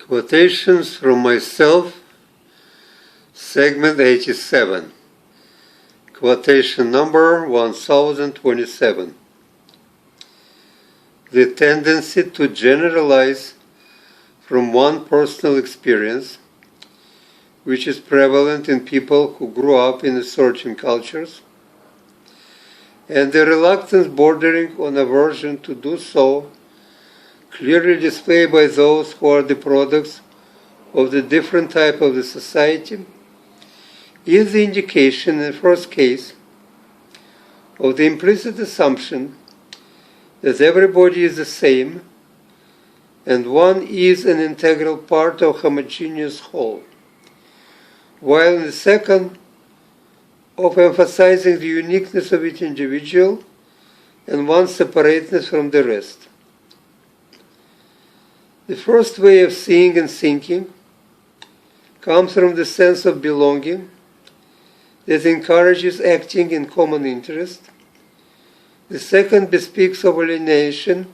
Quotations from myself, segment 87, quotation number 1027. The tendency to generalize from one personal experience, which is prevalent in people who grew up in certain cultures, and the reluctance bordering on aversion to do so, clearly displayed by those who are the products of the different type of the society, is the indication in the first case of the implicit assumption that everybody is the same and one is an integral part of a homogeneous whole, while in the second of emphasizing the uniqueness of each individual and one's separateness from the rest. The first way of seeing and thinking comes from the sense of belonging that encourages acting in common interest. The second bespeaks of alienation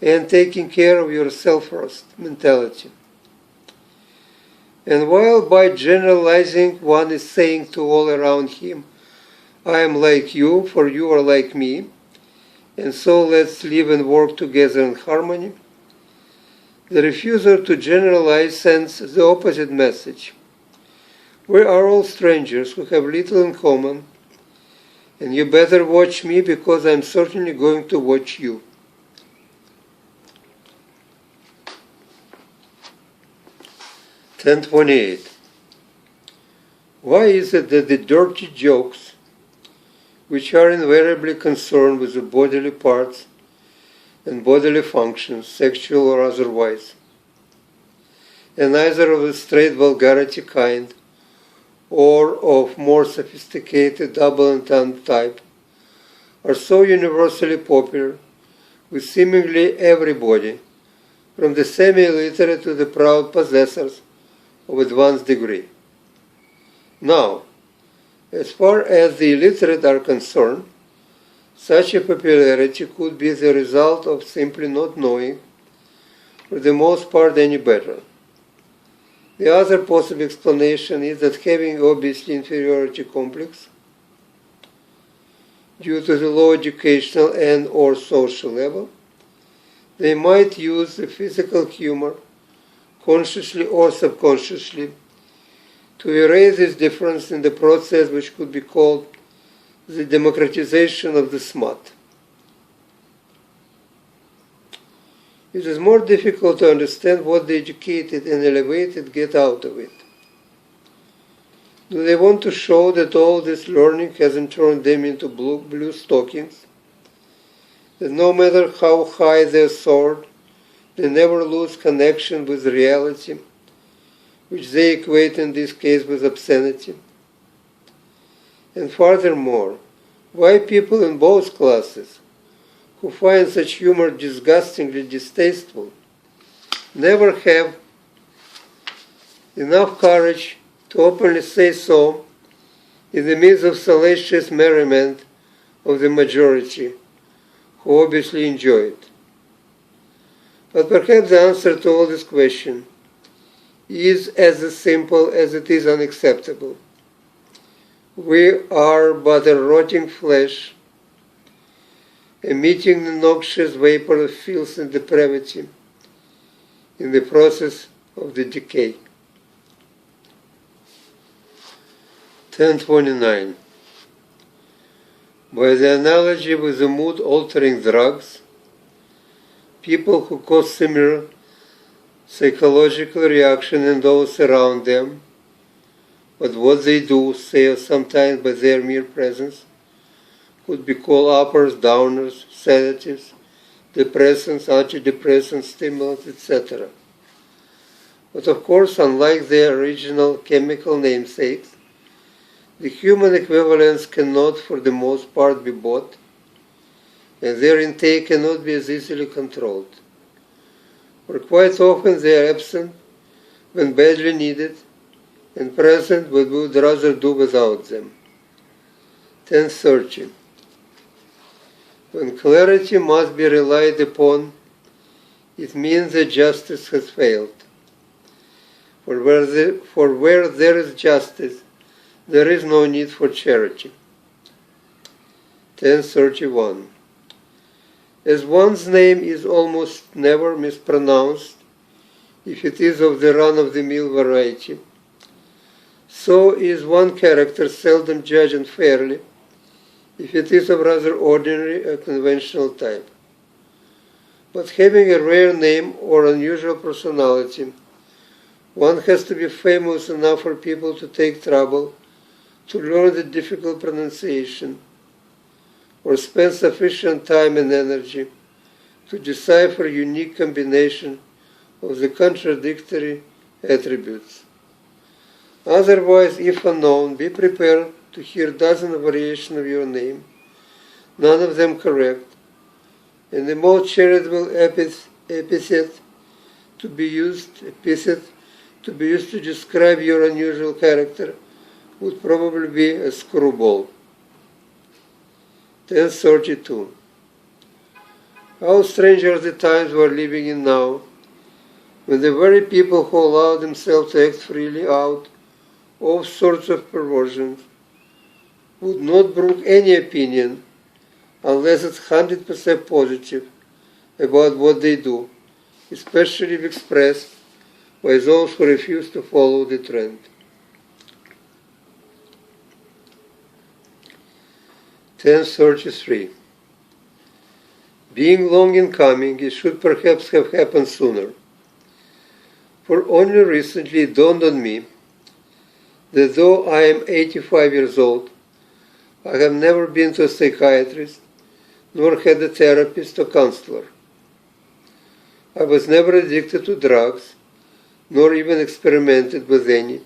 and taking care of yourself first mentality. And while by generalizing one is saying to all around him, I am like you, for you are like me, and so let's live and work together in harmony, the refusal to generalize sends the opposite message. We are all strangers who have little in common, and you better watch me because I'm certainly going to watch you. (1028) Why is it that the dirty jokes, which are invariably concerned with the bodily parts and bodily functions, sexual or otherwise, and neither of the straight vulgarity kind or of more sophisticated double-entendre type, are so universally popular with seemingly everybody, from the semi-illiterate to the proud possessors of advanced degree? Now, as far as the illiterate are concerned, such a popularity could be the result of simply not knowing, for the most part, any better. The other possible explanation is that having obviously inferiority complex, due to the low educational and or social level, they might use the physical humor, consciously or subconsciously, to erase this difference in the process which could be called the democratization of the smut. It is more difficult to understand what the educated and elevated get out of it. Do they want to show that all this learning hasn't turned them into blue stockings? That no matter how high they soared, they never lose connection with reality, which they equate in this case with obscenity? And furthermore, why people in both classes, who find such humor disgustingly distasteful, never have enough courage to openly say so in the midst of salacious merriment of the majority, who obviously enjoy it? But perhaps the answer to all this question is as simple as it is unacceptable. We are but a rotting flesh, emitting the noxious vapor of filth and depravity in the process of the decay. 1029. By the analogy with the mood-altering drugs, people who cause similar psychological reaction in those around them, but what they do, say, or sometimes by their mere presence, could be called uppers, downers, sedatives, depressants, antidepressants, stimulants, etc. But of course, unlike their original chemical namesakes, the human equivalents cannot, for the most part, be bought, and their intake cannot be as easily controlled. For quite often they are absent when badly needed, and present when we would rather do without them. 1030. When clarity must be relied upon, it means that justice has failed. for where there is justice, there is no need for charity. 1031. As one's name is almost never mispronounced, if it is of the run-of-the-mill variety, so is one character seldom judged unfairly, if it is of rather ordinary or conventional type. But having a rare name or unusual personality, one has to be famous enough for people to take trouble to learn the difficult pronunciation, or spend sufficient time and energy to decipher a unique combination of the contradictory attributes. Otherwise, if unknown, be prepared to hear dozens of variations of your name, none of them correct, and the most charitable epithet to be used to describe your unusual character would probably be a screwball. 1032. How strange are the times we are living in now, when the very people who allow themselves to act freely out all sorts of perversions would not brook any opinion unless it's 100% positive about what they do, especially if expressed by those who refuse to follow the trend. 1033. Being long in coming, it should perhaps have happened sooner. For only recently it dawned on me that though I am 85 years old, I have never been to a psychiatrist, nor had a therapist or counselor. I was never addicted to drugs, nor even experimented with any,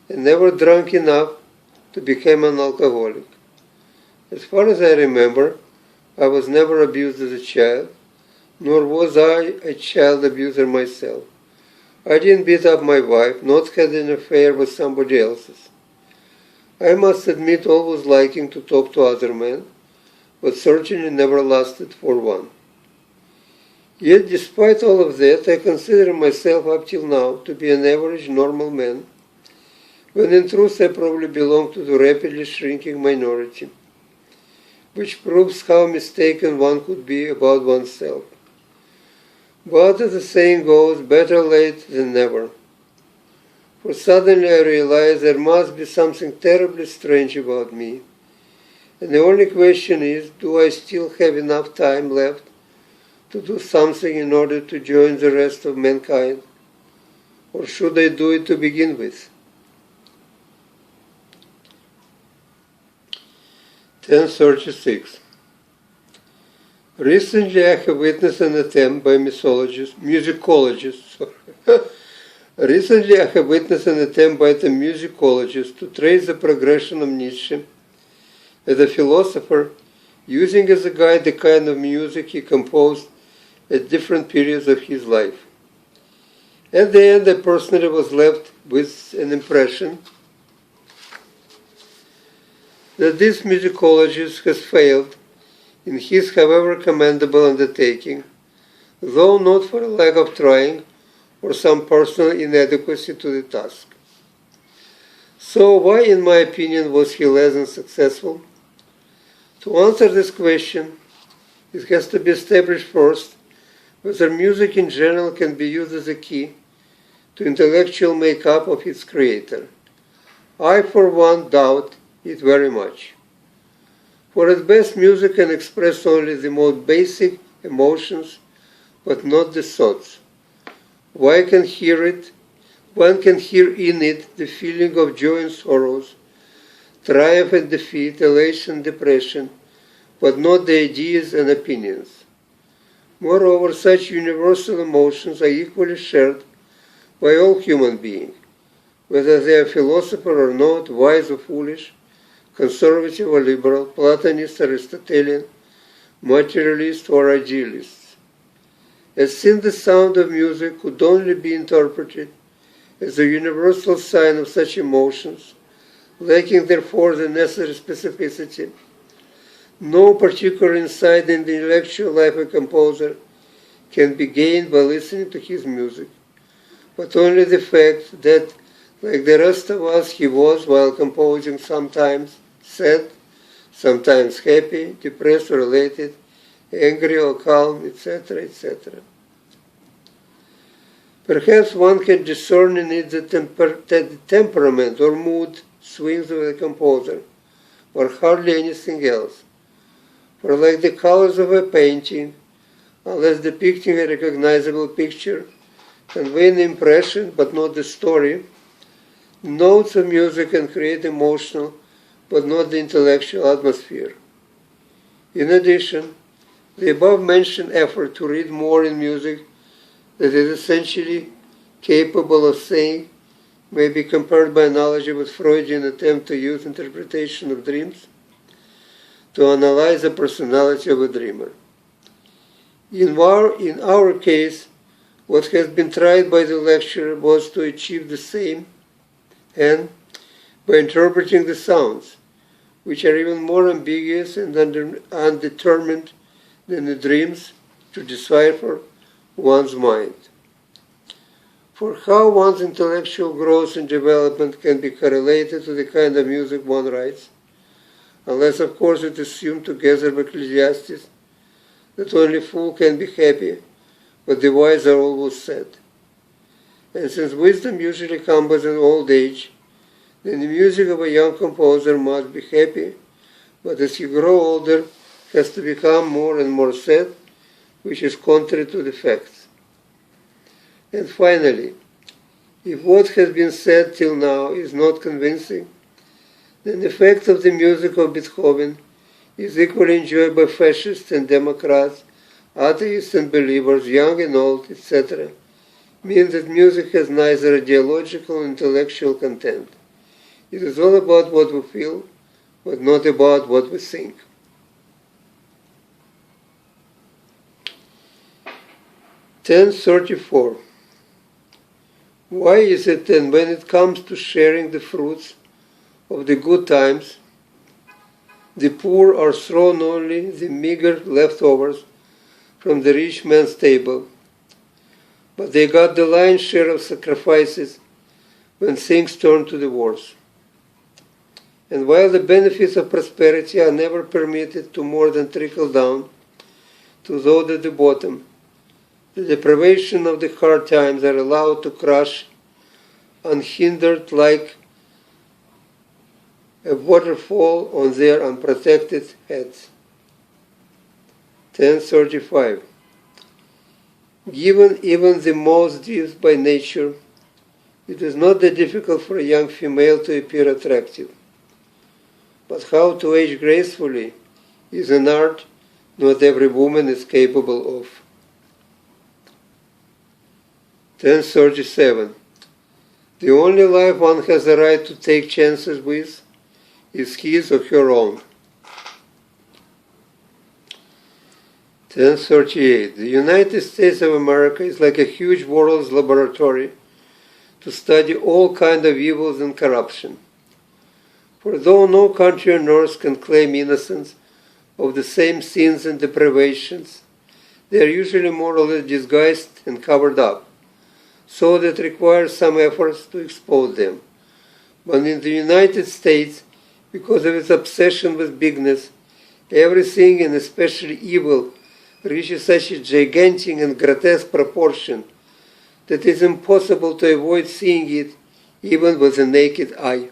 and never drank enough to become an alcoholic. As far as I remember, I was never abused as a child, nor was I a child abuser myself. I didn't beat up my wife, not had an affair with somebody else's. I must admit always liking to talk to other men, but certainly never lusted for one. Yet despite all of that, I consider myself up till now to be an average normal man, when in truth I probably belong to the rapidly shrinking minority, which proves how mistaken one could be about oneself. But as the saying goes, better late than never. For suddenly I realized there must be something terribly strange about me. And the only question is, do I still have enough time left to do something in order to join the rest of mankind? Or should I do it to begin with? 1036. Recently I have witnessed an attempt by musicologists to trace the progression of Nietzsche as a philosopher, using as a guide the kind of music he composed at different periods of his life. At the end, I personally was left with an impression that this musicologist has failed in his however commendable undertaking, though not for a lack of trying or some personal inadequacy to the task. So why, in my opinion, was he less than successful? To answer this question, it has to be established first whether music in general can be used as a key to intellectual make-up of its creator. I, for one, doubt it very much. For at best, music can express only the most basic emotions, but not the thoughts. One can hear in it the feeling of joy and sorrows, triumph and defeat, elation and depression, but not the ideas and opinions. Moreover, such universal emotions are equally shared by all human beings, whether they are philosopher or not, wise or foolish, conservative or liberal, Platonist, Aristotelian, materialist or idealist. As since the sound of music could only be interpreted as a universal sign of such emotions, lacking therefore the necessary specificity, no particular insight in the intellectual life of a composer can be gained by listening to his music, but only the fact that, like the rest of us, he was, while composing, sometimes sad, sometimes happy, depressed or elated, angry or calm, etc., etc. Perhaps one can discern in it the temperament or mood swings of the composer, or hardly anything else. For like the colors of a painting, unless depicting a recognizable picture, convey an impression but not the story, notes of music can create emotional but not the intellectual atmosphere. In addition, the above-mentioned effort to read more in music that is essentially capable of saying may be compared by analogy with Freudian attempt to use interpretation of dreams to analyze the personality of a dreamer. In our case, what has been tried by the lecturer was to achieve the same, and by interpreting the sounds, which are even more ambiguous and undetermined than the dreams, to decipher one's mind. For how one's intellectual growth and development can be correlated to the kind of music one writes, unless of course it is assumed together with Ecclesiastes that only fool can be happy, but the wise are always sad. And since wisdom usually comes in old age, then the music of a young composer must be happy, but as he grows older, has to become more and more sad, which is contrary to the facts. And finally, if what has been said till now is not convincing, then the fact of the music of Beethoven is equally enjoyed by fascists and Democrats, atheists and believers, young and old, etc., means that music has neither ideological nor intellectual content. It is all about what we feel, but not about what we think. (1034) Why is it that when it comes to sharing the fruits of the good times, the poor are thrown only the meager leftovers from the rich man's table, but they got the lion's share of sacrifices when things turn to the worse? And while the benefits of prosperity are never permitted to more than trickle down to those at the bottom, the deprivation of the hard times are allowed to crush unhindered like a waterfall on their unprotected heads. 1035. Given even the most gifts by nature, it is not that difficult for a young female to appear attractive. But how to age gracefully is an art not every woman is capable of. 1037. The only life one has the right to take chances with is his or her own. 1038. The United States of America is like a huge world's laboratory to study all kinds of evils and corruption. For though no country on earth can claim innocence of the same sins and deprivations, they are usually more or less disguised and covered up, so that it requires some efforts to expose them. But in the United States, because of its obsession with bigness, everything, and especially evil, reaches such a gigantic and grotesque proportion that it is impossible to avoid seeing it even with the naked eye.